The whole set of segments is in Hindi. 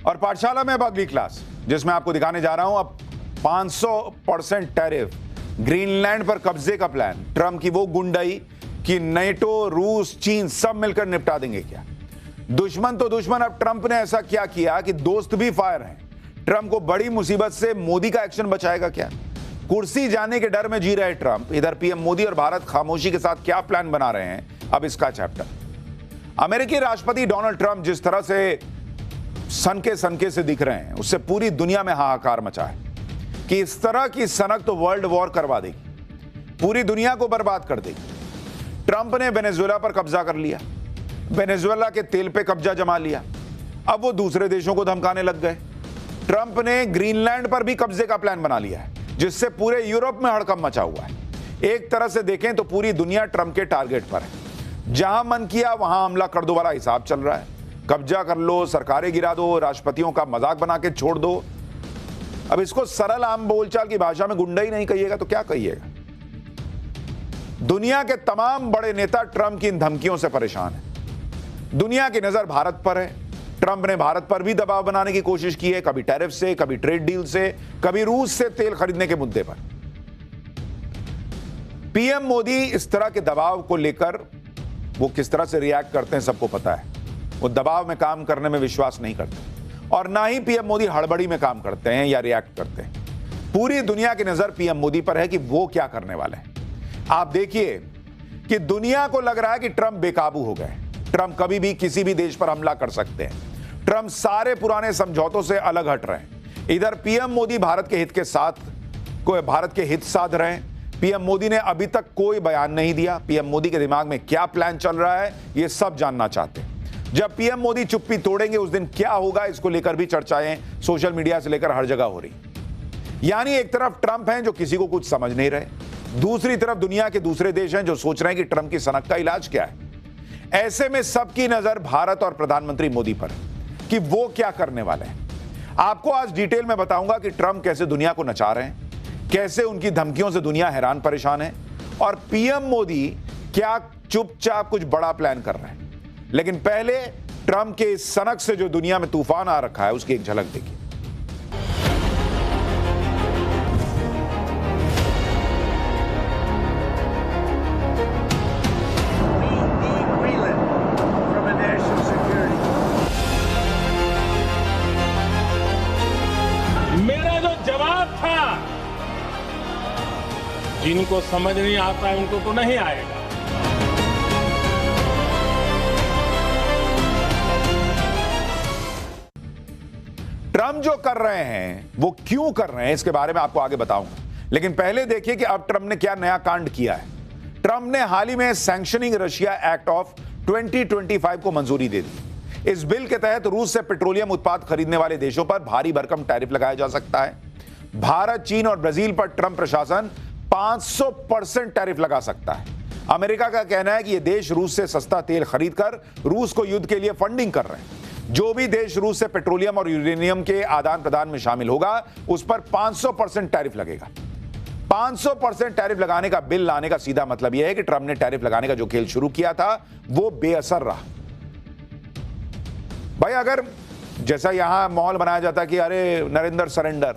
और पाठशाला में अब अगली क्लास, जिसमें आपको दिखाने जा रहा हूं अब 500% टैरिफ, ग्रीनलैंड पर कब्जे का प्लान, ट्रंप की वो गुंडाई कि नेटो, रूस, चीन सब मिलकर निपटा देंगे क्या? दुश्मन तो दुश्मन, अब ट्रंप ने ऐसा क्या किया कि दोस्त भी फायर हैं। ट्रंप को बड़ी मुसीबत से मोदी का एक्शन बचाएगा क्या? कुर्सी जाने के डर में जी रहे ट्रंप, इधर पीएम मोदी और भारत खामोशी के साथ क्या प्लान बना रहे हैं, अब इसका चैप्टर। अमेरिकी राष्ट्रपति डोनाल्ड ट्रंप जिस तरह से सनके से दिख रहे हैं, उससे पूरी दुनिया में हाहाकार मचा है कि इस तरह की सनक तो वर्ल्ड वॉर करवा देगी, पूरी दुनिया को बर्बाद कर देगी। ट्रंप ने वेनेजुएला पर कब्जा कर लिया, वेनेजुएला के तेल पे कब्जा जमा लिया, अब वो दूसरे देशों को धमकाने लग गए। ट्रंप ने ग्रीनलैंड पर भी कब्जे का प्लान बना लिया है, जिससे पूरे यूरोप में हड़कंप मचा हुआ है। एक तरह से देखें तो पूरी दुनिया ट्रंप के टारगेट पर है। जहां मन किया वहां हमला कर दो वाला हिसाब चल रहा है। कब्जा कर लो, सरकारें गिरा दो, राष्ट्रपतियों का मजाक बना के छोड़ दो। अब इसको सरल आम बोलचाल की भाषा में गुंडा ही नहीं कहिएगा तो क्या कहिएगा? दुनिया के तमाम बड़े नेता ट्रंप की इन धमकियों से परेशान हैं। दुनिया की नजर भारत पर है। ट्रंप ने भारत पर भी दबाव बनाने की कोशिश की है, कभी टैरिफ से, कभी ट्रेड डील से, कभी रूस से तेल खरीदने के मुद्दे पर। पीएम मोदी इस तरह के दबाव को लेकर वो किस तरह से रिएक्ट करते हैं सबको पता है। वो दबाव में काम करने में विश्वास नहीं करते और ना ही पीएम मोदी हड़बड़ी में काम करते हैं या रिएक्ट करते हैं। पूरी दुनिया की नजर पीएम मोदी पर है कि वो क्या करने वाले हैं। आप देखिए कि दुनिया को लग रहा है कि ट्रंप बेकाबू हो गए। ट्रंप कभी भी किसी भी देश पर हमला कर सकते हैं। ट्रंप सारे पुराने समझौतों से अलग हट रहे हैं। इधर पीएम मोदी भारत के हित के साथ भारत के हित साध रहे हैं। पीएम मोदी ने अभी तक कोई बयान नहीं दिया। पीएम मोदी के दिमाग में क्या प्लान चल रहा है ये सब जानना चाहते हैं। जब पीएम मोदी चुप्पी तोड़ेंगे उस दिन क्या होगा, इसको लेकर भी चर्चाएं सोशल मीडिया से लेकर हर जगह हो रही। यानी एक तरफ ट्रंप हैं जो किसी को कुछ समझ नहीं रहे, दूसरी तरफ दुनिया के दूसरे देश हैं जो सोच रहे हैं कि ट्रंप की सनक का इलाज क्या है। ऐसे में सबकी नजर भारत और प्रधानमंत्री मोदी पर कि वो क्या करने वाले हैं। आपको आज डिटेल में बताऊंगा कि ट्रंप कैसे दुनिया को नचा रहे हैं, कैसे उनकी धमकियों से दुनिया हैरान परेशान है और पीएम मोदी क्या चुपचाप कुछ बड़ा प्लान कर रहे हैं। लेकिन पहले ट्रंप के इस सनक से जो दुनिया में तूफान आ रखा है उसकी एक झलक देखिए। मेरा जो जवाब था, जिनको समझ नहीं आता है उनको तो नहीं आएगा। ट्रंप जो कर रहे हैं वो क्यों कर रहे हैं इसके बारे में आपको आगे बताऊंगा, लेकिन पहले देखिए कि अब ट्रंप ने क्या नया कांड किया है। ट्रंप ने हाल ही में सैंक्शनिंग रशिया एक्ट ऑफ 2025 को मंजूरी दे दी। इस बिल के तहत रूस से पेट्रोलियम उत्पाद खरीदने वाले देशों पर भारी भरकम टैरिफ लगाया जा सकता है। भारत, चीन और ब्राजील पर ट्रंप प्रशासन 500% टैरिफ लगा सकता है। अमेरिका का कहना है कि ये देश रूस से सस्ता तेल खरीदकर रूस को युद्ध के लिए फंडिंग कर रहे हैं। जो भी देश रूस से पेट्रोलियम और यूरेनियम के आदान प्रदान में शामिल होगा उस पर 500% टैरिफ लगेगा। 500% टैरिफ लगाने का बिल लाने का सीधा मतलब यह है कि ट्रंप ने टैरिफ लगाने का जो खेल शुरू किया था वो बेअसर रहा। भाई अगर जैसा यहां माहौल बनाया जाता कि अरे नरेंद्र सरेंडर,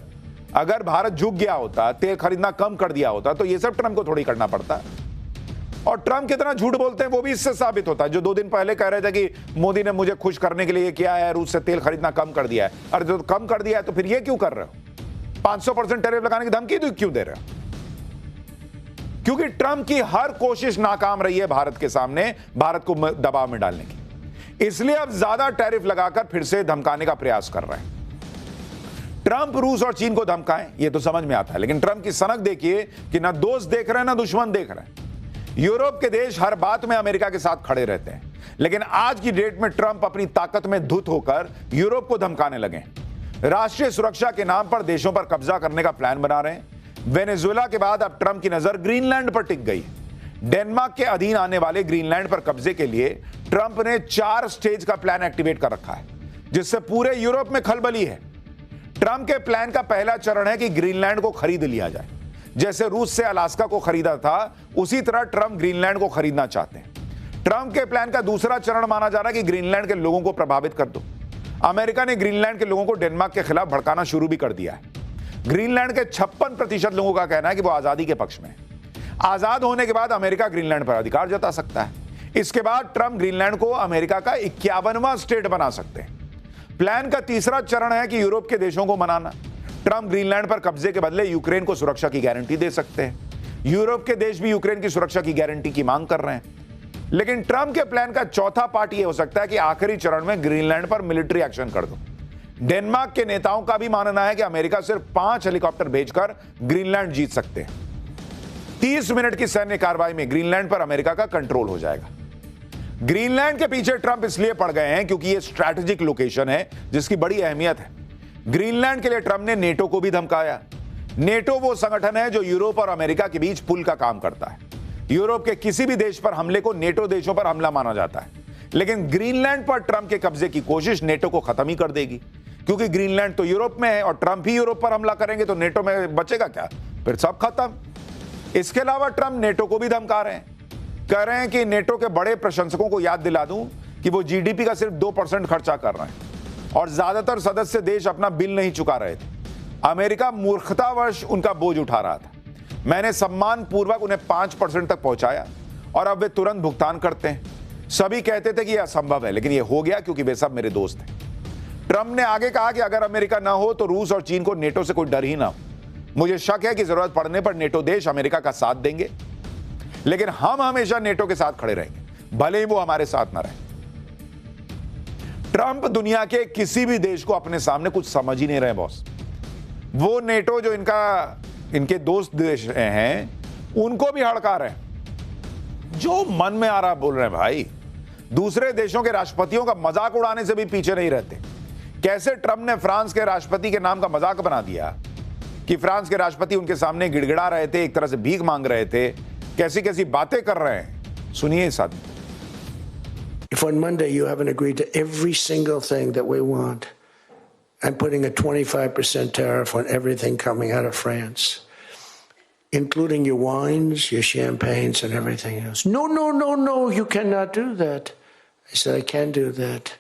अगर भारत झुक गया होता, तेल खरीदना कम कर दिया होता तो ये सब ट्रंप को थोड़ी करना पड़ता। और ट्रंप कितना झूठ बोलते हैं वो भी इससे साबित होता है। जो 2 दिन पहले कह रहे थे कि मोदी ने मुझे खुश करने के लिए किया है, रूस से तेल खरीदना कम कर दिया है। अरे जो कम कर दिया है तो फिर ये क्यों कर रहे हो? 500% टैरिफ लगाने की धमकी तो क्यों दे रहे हो? क्योंकि ट्रंप की हर कोशिश नाकाम रही है भारत के सामने, भारत को दबाव में डालने की। इसलिए अब ज्यादा टैरिफ लगाकर फिर से धमकाने का प्रयास कर रहे हैं। ट्रंप रूस और चीन को धमकाएं ये तो समझ में आता है, लेकिन ट्रंप की सनक देखिए कि ना दोस्त देख रहे हैं ना दुश्मन देख रहे हैं। यूरोप के देश हर बात में अमेरिका के साथ खड़े रहते हैं, लेकिन आज की डेट में ट्रंप अपनी ताकत में धुत होकर यूरोप को धमकाने लगे। राष्ट्रीय सुरक्षा के नाम पर देशों पर कब्जा करने का प्लान बना रहे हैं। वेनेजुएला के बाद अब ट्रंप की नजर ग्रीनलैंड पर टिक गई। डेनमार्क के अधीन आने वाले ग्रीनलैंड पर कब्जे के लिए ट्रंप ने 4 स्टेज का प्लान एक्टिवेट कर रखा है, जिससे पूरे यूरोप में खलबली है। ट्रंप के प्लान का पहला चरण है कि ग्रीनलैंड को खरीद लिया जाए। जैसे रूस से अलास्का को खरीदा था उसी तरह ट्रंप ग्रीनलैंड को खरीदना चाहते हैं। ट्रंप के प्लान का दूसरा चरण माना जा रहा है कि ग्रीनलैंड के लोगों को प्रभावित कर दो। अमेरिका ने ग्रीनलैंड के लोगों को डेनमार्क के खिलाफ भड़काना शुरू भी कर दिया है। ग्रीनलैंड के 56% लोगों का कहना है कि वो आजादी के पक्ष में। आजाद होने के बाद अमेरिका ग्रीनलैंड पर अधिकार जता सकता है। इसके बाद ट्रंप ग्रीनलैंड को अमेरिका का 51वां स्टेट बना सकते हैं। प्लान का तीसरा चरण है कि यूरोप के देशों को मनाना। ट्रंप ग्रीनलैंड पर कब्जे के बदले यूक्रेन को सुरक्षा की गारंटी दे सकते हैं। यूरोप के देश भी यूक्रेन की सुरक्षा की गारंटी की मांग कर रहे हैं। लेकिन ट्रंप के प्लान का चौथा पार्ट यह हो सकता है कि आखिरी चरण में ग्रीनलैंड पर मिलिट्री एक्शन कर दो। डेनमार्क के नेताओं का भी मानना है कि अमेरिका सिर्फ 5 हेलीकॉप्टर भेजकर ग्रीनलैंड जीत सकते हैं। 30 मिनट की सैन्य कार्रवाई में ग्रीनलैंड पर अमेरिका का कंट्रोल हो जाएगा। ग्रीनलैंड के पीछे ट्रंप इसलिए पड़ गए हैं क्योंकि यह स्ट्रैटेजिक लोकेशन है जिसकी बड़ी अहमियत है। ग्रीनलैंड के लिए ट्रंप ने नेटो को भी धमकाया। नेटो वो संगठन है जो यूरोप और अमेरिका के बीच पुल का काम करता है। यूरोप के किसी भी देश पर हमले को नेटो देशों पर हमला माना जाता है। लेकिन ग्रीनलैंड पर ट्रंप के कब्जे की कोशिश नेटो को खत्म ही कर देगी, क्योंकि ग्रीनलैंड तो यूरोप में है और ट्रंप ही यूरोप पर हमला करेंगे तो नेटो में बचेगा क्या? फिर सब खत्म। इसके अलावा ट्रंप नेटो को भी धमका रहे हैं। कह रहे हैं कि नेटो के बड़े प्रशंसकों को याद दिला दूं कि वो जीडीपी का सिर्फ 2% खर्चा कर रहे हैं और ज्यादातर सदस्य देश अपना बिल नहीं चुका रहे थे। अमेरिका मूर्खतावश उनका बोझ उठा रहा था। मैंने सम्मान पूर्वक उन्हें 5% तक पहुंचाया और अब वे तुरंत भुगतान करते हैं। सभी कहते थे कि यह असंभव है, लेकिन यह हो गया क्योंकि वे सब मेरे दोस्त हैं। ट्रंप ने आगे कहा कि अगर अमेरिका ना हो तो रूस और चीन को नेटो से कोई डर ही ना हो। मुझे शक है कि जरूरत पड़ने पर नेटो देश अमेरिका का साथ देंगे, लेकिन हम हमेशा नेटो के साथ खड़े रहेंगे, भले ही वो हमारे साथ ना रहे। ट्रंप दुनिया के किसी भी देश को अपने सामने कुछ समझ ही नहीं रहे बॉस। वो नेटो जो इनके दोस्त देश हैं उनको भी हड़का रहे हैं। जो मन में आ रहा बोल रहे हैं भाई। दूसरे देशों के राष्ट्रपतियों का मजाक उड़ाने से भी पीछे नहीं रहते। कैसे ट्रंप ने फ्रांस के राष्ट्रपति के नाम का मजाक बना दिया कि फ्रांस के राष्ट्रपति उनके सामने गिड़गिड़ा रहे थे, एक तरह से भीख मांग रहे थे, कैसी कैसी बातें कर रहे हैं। सुनिए इस आदमी। If on Monday you haven't agreed to every single thing that we want, I'm putting a 25% tariff on everything coming out of France, including your wines, your champagnes, and everything else. No, no, no, no, you cannot do that. I said, I can do that.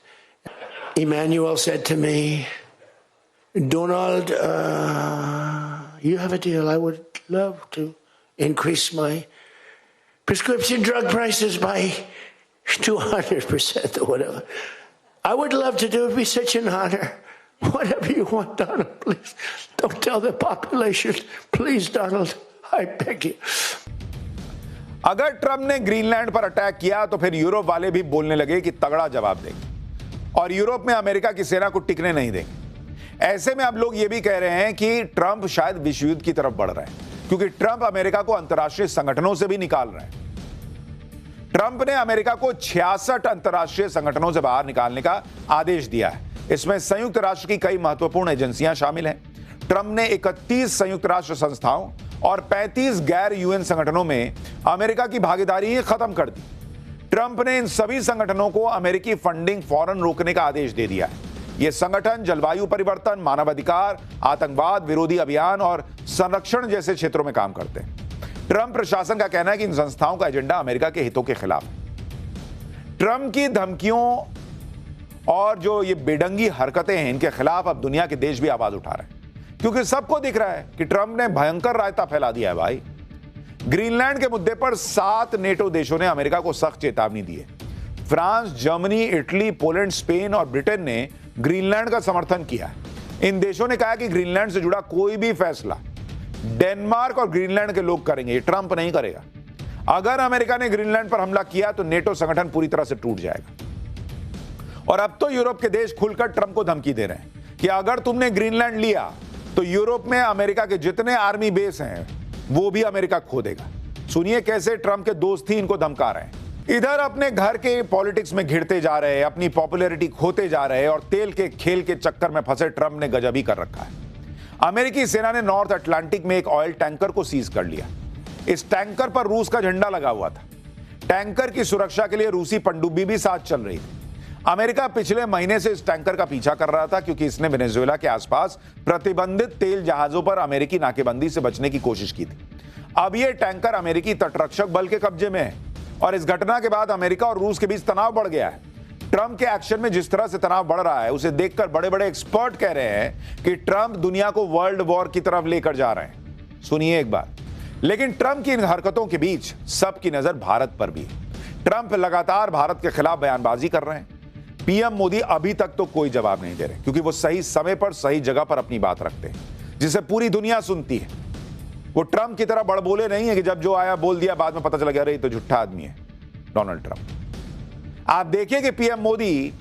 Emmanuel said to me, Donald, you have a deal. I would love to increase my prescription drug prices by 200% or whatever. I would love to do it. It'd be such an honor. Whatever you want, Donald, please. Don't tell the population. Please, Donald, I beg you. अगर ट्रंप ने ग्रीनलैंड पर अटैक किया तो फिर यूरोप वाले भी बोलने लगे कि तगड़ा जवाब देंगे और यूरोप में अमेरिका की सेना को टिकने नहीं देंगे। ऐसे में अब लोग ये भी कह रहे हैं कि ट्रंप शायद विश्व युद्ध की तरफ बढ़ रहे हैं, क्योंकि ट्रंप अमेरिका को अंतर्राष्ट्रीय संगठनों से भी निकाल रहे हैं। ट्रंप ने अमेरिका को 66 अंतर्राष्ट्रीय संगठनों से बाहर निकालने का आदेश दिया है। इसमें संयुक्त राष्ट्र की कई महत्वपूर्ण एजेंसियां शामिल हैं। ट्रंप ने 31 संयुक्त राष्ट्र संस्थाओं और 35 गैर यूएन संगठनों में अमेरिका की भागीदारी ही खत्म कर दी। ट्रंप ने इन सभी संगठनों को अमेरिकी फंडिंग फौरन रोकने का आदेश दे दिया है। ये संगठन जलवायु परिवर्तन, मानवाधिकार, आतंकवाद विरोधी अभियान और संरक्षण जैसे क्षेत्रों में काम करते हैं। ट्रंप प्रशासन का कहना है कि इन संस्थाओं का एजेंडा अमेरिका के हितों के खिलाफ है। ट्रंप की धमकियों और जो ये बेढंगी हरकतें हैं, इनके खिलाफ अब दुनिया के देश भी आवाज उठा रहे हैं, क्योंकि सबको दिख रहा है कि ट्रंप ने भयंकर रायता फैला दिया है भाई। ग्रीनलैंड के मुद्दे पर 7 नेटो देशों ने अमेरिका को सख्त चेतावनी दी है। France, Germany, Italy, Poland, Spain और ब्रिटेन ने ग्रीनलैंड का समर्थन किया है। इन देशों ने कहा कि ग्रीनलैंड से जुड़ा कोई भी फैसला डेनमार्क और ग्रीनलैंड के लोग करेंगे, ये ट्रंप नहीं करेगा। अगर अमेरिका ने ग्रीनलैंड पर हमला किया तो नेटो संगठन पूरी तरह से टूट जाएगा। और अब तो यूरोप के देश खुलकर ट्रंप को धमकी दे रहे हैं कि अगर तुमने ग्रीनलैंड लिया तो यूरोप में अमेरिका के जितने आर्मी बेस हैं वो भी अमेरिका खो देगा। सुनिए कैसे ट्रंप के दोस्त ही इनको धमका रहे हैं। इधर अपने घर के पॉलिटिक्स में घिरते जा रहे, अपनी पॉपुलैरिटी खोते जा रहे और तेल के खेल के चक्कर में फंसे ट्रंप ने गजब ही कर रखा है। अमेरिकी सेना ने नॉर्थ अटलांटिक में एक ऑयल टैंकर को सीज कर लिया। इस टैंकर पर रूस का झंडा लगा हुआ था। टैंकर की सुरक्षा के लिए रूसी पनडुब्बी भी साथ चल रही थी। अमेरिका पिछले महीने से इस टैंकर का पीछा कर रहा था, क्योंकि इसने वेनेजुएला के आसपास प्रतिबंधित तेल जहाजों पर अमेरिकी नाकेबंदी से बचने की कोशिश की थी। अब यह टैंकर अमेरिकी तटरक्षक बल के कब्जे में है और इस घटना के बाद अमेरिका और रूस के बीच तनाव बढ़ गया है। ट्रंप के एक्शन में जिस तरह से तनाव बढ़ रहा है उसे देखकर बड़े बड़े एक्सपर्ट कह रहे हैं कि ट्रंप दुनिया को वर्ल्ड वॉर की तरफ लेकर जा रहे हैं। सुनिए एक बार। लेकिन ट्रंप की इन हरकतों के बीच सबकी नजर भारत पर भी है। ट्रंप लगातार भारत के खिलाफ बयानबाजी कर रहे हैं। पीएम मोदी अभी तक तो कोई जवाब नहीं दे रहे, क्योंकि वो सही समय पर सही जगह पर अपनी बात रखते हैं, जिसे पूरी दुनिया सुनती है। वो ट्रंप की तरह बड़बोले नहीं है कि जब जो आया बोल दिया, बाद में पता चला गया अरे ये तो झूठा आदमी है, डोनाल्ड ट्रंप। आप देखिए कि PM Modi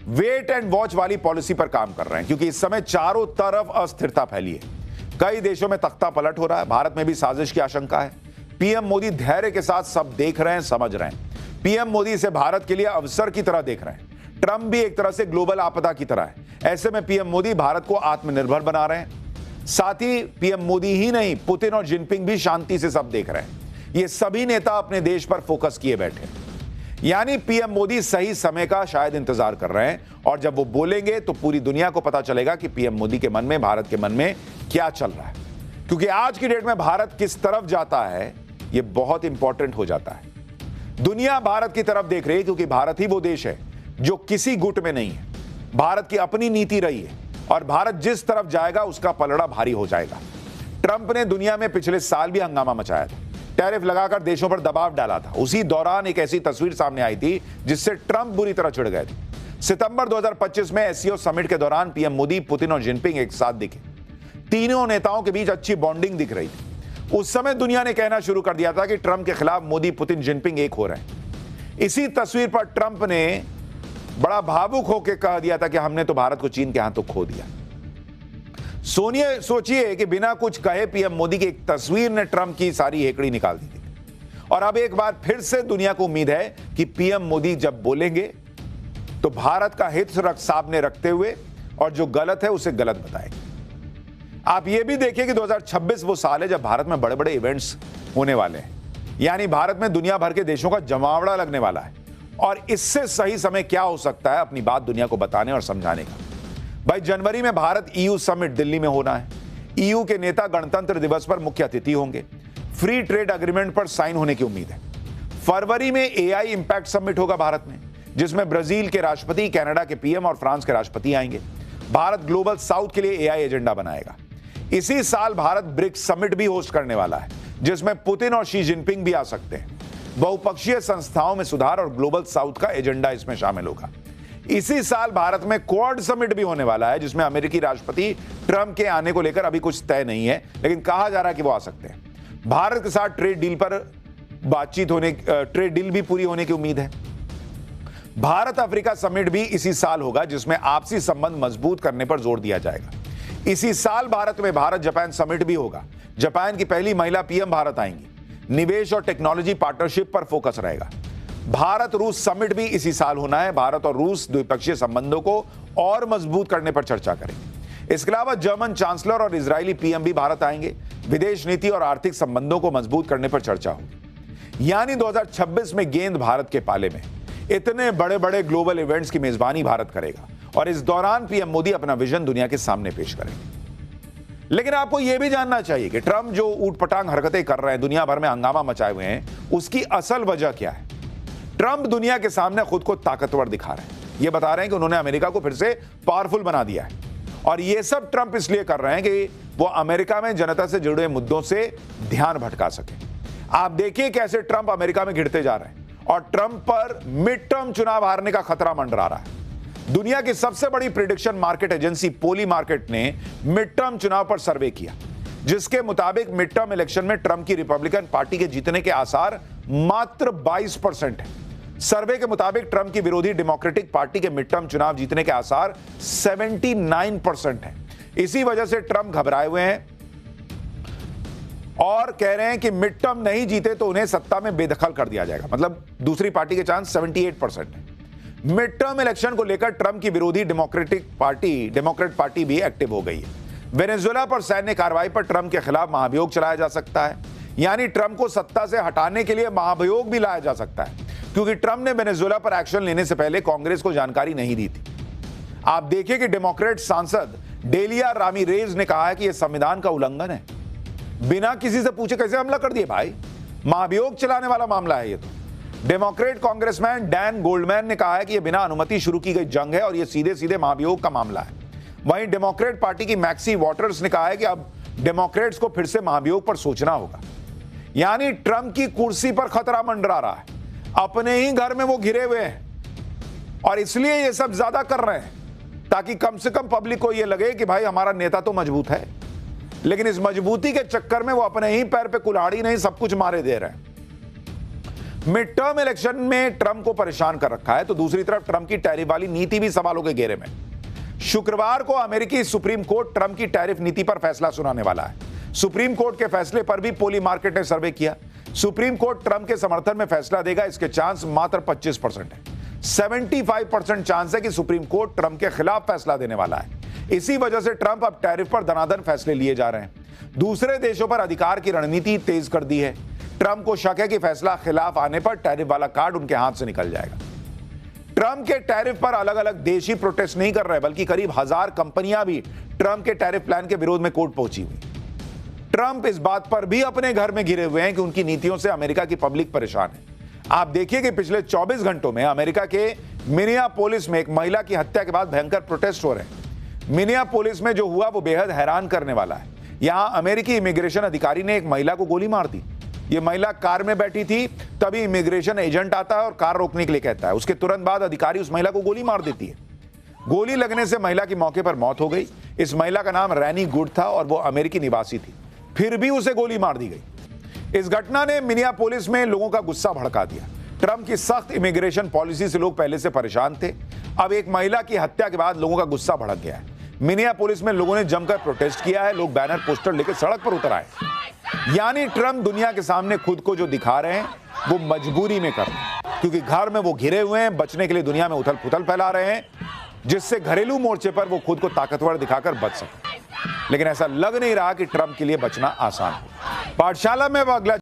wait and watch वाली पॉलिसी पर काम कर रहे हैं, क्योंकि इस समय चारों तरफ अस्थिरता फैली है। कई देशों में तख्ता पलट हो रहा है, भारत में भी साजिश की आशंका है। पीएम मोदी धैर्य के साथ सब देख रहे हैं, समझ रहे हैं। पीएम मोदी इसे भारत के लिए अवसर की तरह देख रहे हैं। ट्रंप भी एक तरह से ग्लोबल आपदा की तरह है। ऐसे में पीएम मोदी भारत को आत्मनिर्भर बना रहे हैं। साथ ही पीएम मोदी ही नहीं, पुतिन और जिनपिंग भी शांति से सब देख रहे हैं। ये सभी नेता अपने देश पर फोकस किए बैठे हैं। यानी पीएम मोदी सही समय का शायद इंतजार कर रहे हैं, और जब वो बोलेंगे तो पूरी दुनिया को पता चलेगा कि पीएम मोदी के मन में, भारत के मन में क्या चल रहा है। क्योंकि आज की डेट में भारत किस तरफ जाता है ये बहुत इंपॉर्टेंट हो जाता है। दुनिया भारत की तरफ देख रही है, क्योंकि भारत ही वो देश है जो किसी गुट में नहीं है। भारत की अपनी नीति रही है, और भारत जिस तरफ जाएगा उसका पलड़ा भारी हो जाएगा। ट्रंप ने दुनिया में पिछले साल भी हंगामा मचाया था, टैरिफ लगाकर देशों पर दबाव डाला था। उसी दौरान एक ऐसी तस्वीर सामने आई थी जिससे ट्रंप बुरी तरह चिढ़ गए थे। सितंबर 2025 में एससीओ समिट के दौरान पीएम मोदी, पुतिन और जिनपिंग एक साथ दिखे। तीनों नेताओं के बीच अच्छी बॉन्डिंग दिख रही थी। उस समय दुनिया ने कहना शुरू कर दिया था कि ट्रंप के खिलाफ मोदी, पुतिन, जिनपिंग एक हो रहे हैं। इसी तस्वीर पर ट्रंप ने बड़ा भावुक होकर कह दिया था कि हमने तो भारत को चीन के हाथों खो दिया। सोचिए कि बिना कुछ कहे पीएम मोदी की एक तस्वीर ने ट्रंप की सारी हेकड़ी निकाल दी थी। और अब एक बार फिर से दुनिया को उम्मीद है कि पीएम मोदी जब बोलेंगे तो भारत का हित सामने रखते हुए, और जो गलत है उसे गलत बताएंगे। आप ये भी देखिए कि 2026 वो साल है जब भारत में बड़े बड़े इवेंट्स होने वाले हैं। यानी भारत में दुनिया भर के देशों का जमावड़ा लगने वाला है, और इससे सही समय क्या हो सकता है अपनी बात दुनिया को बताने और समझाने का। भाई, जनवरी में भारत ईयू समिट दिल्ली में होना है। ईयू के नेता गणतंत्र दिवस पर मुख्य अतिथि होंगे। फ्री ट्रेड एग्रीमेंट पर साइन होने की उम्मीद है। फरवरी में एआई इंपैक्ट समिट होगा भारत में, जिसमें ब्राजील के राष्ट्रपति, कनाडा के पीएम और फ्रांस के राष्ट्रपति आएंगे। भारत ग्लोबल साउथ के लिए एआई एजेंडा बनाएगा। इसी साल भारत ब्रिक्स समिट भी होस्ट करने वाला है, जिसमें पुतिन और शी जिनपिंग भी आ सकते हैं। बहुपक्षीय संस्थाओं में सुधार और ग्लोबल साउथ का एजेंडा इसमें शामिल होगा। इसी साल भारत में क्वाड समिट भी होने वाला है, जिसमें अमेरिकी राष्ट्रपति ट्रंप के आने को लेकर अभी कुछ तय नहीं है, लेकिन कहा जा रहा है कि वो आ सकते हैं। भारत के साथ ट्रेड डील भी पूरी होने की उम्मीद है। भारत अफ्रीका समिट भी इसी साल होगा, जिसमें आपसी संबंध मजबूत करने पर जोर दिया जाएगा। इसी साल भारत में भारत जापान समिट भी होगा। जापान की पहली महिला पीएम भारत आएंगी। निवेश और टेक्नोलॉजी पार्टनरशिप पर फोकस रहेगा। भारत रूस समिट भी इसी साल होना है। भारत और रूस द्विपक्षीय संबंधों को और मजबूत करने पर चर्चा करेंगे। इसके अलावा जर्मन चांसलर और इजरायली पीएम भी भारत आएंगे। विदेश नीति और आर्थिक संबंधों को मजबूत करने पर चर्चा होगी। यानी 2026 में गेंद भारत के पाले में। इतने बड़े बड़े ग्लोबल इवेंट्स की मेजबानी भारत करेगा, और इस दौरान पीएम मोदी अपना विजन दुनिया के सामने पेश करेंगे। लेकिन आपको यह भी जानना चाहिए कि ट्रंप जो ऊटपटांग हरकतें कर रहे हैं, दुनिया भर में हंगामा मचाए हुए हैं, उसकी असल वजह क्या है। ट्रंप दुनिया के सामने खुद को ताकतवर दिखा रहे हैं। ये बता रहे हैं कि उन्होंने अमेरिका को फिर से पावरफुल बना दिया है, और ये सब ट्रंप इसलिए कर रहे हैं कि वो अमेरिका में जनता से जुड़े मुद्दों से ध्यान भटका सके। आप देखिए कैसे ट्रंप अमेरिका में गिरते जा रहे हैं, और ट्रंप पर मिड टर्म चुनाव हारने का खतरा मंडरा रहा है। दुनिया की सबसे बड़ी प्रिडिक्शन मार्केट एजेंसी पोली मार्केट ने मिड टर्म चुनाव पर सर्वे किया, जिसके मुताबिक मिड टर्म इलेक्शन में ट्रंप की रिपब्लिकन पार्टी के जीतने के आसार मात्र 22% है। सर्वे के मुताबिक ट्रंप की विरोधी डेमोक्रेटिक पार्टी के मिड टर्म चुनाव जीतने के आसार 79% है। इसी वजह से ट्रंप घबराए हुए हैं और कह रहे हैं कि मिड टर्म नहीं जीते तो उन्हें सत्ता में बेदखल कर दिया जाएगा। मतलब दूसरी पार्टी के चांस 78% है। मिड टर्म इलेक्शन को लेकर ट्रंप की विरोधी डेमोक्रेट पार्टी भी एक्टिव हो गई है। वेनेजुएला पर सैन्य कार्रवाई पर ट्रंप के खिलाफ महाभियोग चलाया जा सकता है। यानी ट्रंप को सत्ता से हटाने के लिए महाभियोग भी लाया जा सकता है, क्योंकि ट्रंप ने वेनेजुएला पर एक्शन लेने से पहले कांग्रेस को जानकारी नहीं दी थी। आप देखिए कि डेमोक्रेट सांसद डेलिया रामीरेज ने कहा है कि यह संविधान का उल्लंघन है। बिना किसी से पूछे कैसे हमला कर दिए भाई, महाभियोग चलाने वाला मामला है ये तो। डेमोक्रेट कांग्रेसमैन डैन गोल्डमैन ने कहा है कि यह बिना अनुमति शुरू की गई जंग है और यह सीधे सीधे महाभियोग का मामला है। वहीं डेमोक्रेट पार्टी की मैक्सी वॉटर्स ने कहा है कि अब डेमोक्रेट्स को फिर से महाभियोग पर सोचना होगा। यानी ट्रंप की कुर्सी पर खतरा मंडरा रहा है, अपने ही घर में वो घिरे हुए हैं और इसलिए ये सब ज्यादा कर रहे हैं ताकि कम से कम पब्लिक को ये लगे कि भाई हमारा नेता तो मजबूत है, लेकिन इस मजबूती के चक्कर में वो अपने ही पैर पे कुल्हाड़ी नहीं सब कुछ मारे दे रहे हैं। मिड टर्म इलेक्शन में ट्रंप को परेशान कर रखा है तो दूसरी तरफ ट्रंप की टैरिफ वाली नीति भी सवालों के घेरे में। शुक्रवार को अमेरिकी सुप्रीम कोर्ट ट्रंप की टैरिफ नीति पर फैसला सुनाने वाला है। सुप्रीम कोर्ट के फैसले पर भी पोली मार्केट ने सर्वे किया। सुप्रीम कोर्ट ट्रंप के समर्थन में फैसला देगा, इसके चांस मात्र 25% है। 75% चांस है कि सुप्रीम कोर्ट ट्रंप के खिलाफ फैसला देने वाला है। इसी वजह से ट्रंप अब टैरिफ पर दनादन फैसले लिए जा रहे हैं। दूसरे देशों पर अधिकार की रणनीति तेज कर दी है। ट्रंप को शक है कि फैसला खिलाफ आने पर टैरिफ वाला कार्ड उनके हाथ से निकल जाएगा। ट्रंप के टैरिफ पर अलग अलग देश ही प्रोटेस्ट नहीं कर रहे, बल्कि करीब 1000 कंपनियां भी ट्रंप के टैरिफ प्लान के विरोध में कोर्ट पहुंची हुई। ट्रंप इस बात पर भी अपने घर में घिरे हुए हैं कि उनकी नीतियों से अमेरिका की पब्लिक परेशान है। आप देखिए कि पिछले 24 घंटों में अमेरिका के मिनियापोलिस में एक महिला की हत्या के बाद भयंकर प्रोटेस्ट हो रहे हैं। मिनियापोलिस में जो हुआ वो बेहद हैरान करने वाला है। यहां अमेरिकी इमिग्रेशन अधिकारी ने एक महिला को गोली मार दी। ये महिला कार में बैठी थी, तभी इमिग्रेशन एजेंट आता है और कार रोकने के लिए कहता है। उसके तुरंत बाद अधिकारी उस महिला को गोली मार देती है। गोली लगने से महिला की मौके पर मौत हो गई। इस महिला का नाम रैनी गुड था और वो अमेरिकी निवासी थी, फिर भी उसे गोली मार दी गई। इस घटना ने मिनियापोलिस में लोगों का गुस्सा भड़का दिया। ट्रंप की सख्त इमिग्रेशन पॉलिसी से लोग पहले से परेशान थे, अब एक महिला की हत्या के बाद लोगों का गुस्सा भड़क गया है। मिनियापोलिस में लोगों ने जमकर प्रोटेस्ट किया है, लोग बैनर पोस्टर लेकर सड़क पर उतर आए। यानी ट्रंप दुनिया के सामने खुद को जो दिखा रहे हैं वो मजबूरी में कर रहे हैं, क्योंकि घर में वो घिरे हुए हैं, बचने के लिए दुनिया में उथल पुथल फैला रहे हैं, जिससे घरेलू मोर्चे पर वो खुद को ताकतवर दिखाकर बच सके। लेकिन ऐसा लग नहीं रहा कि ट्रंप के लिए बचना आसान है। पाठशाला में वो अगला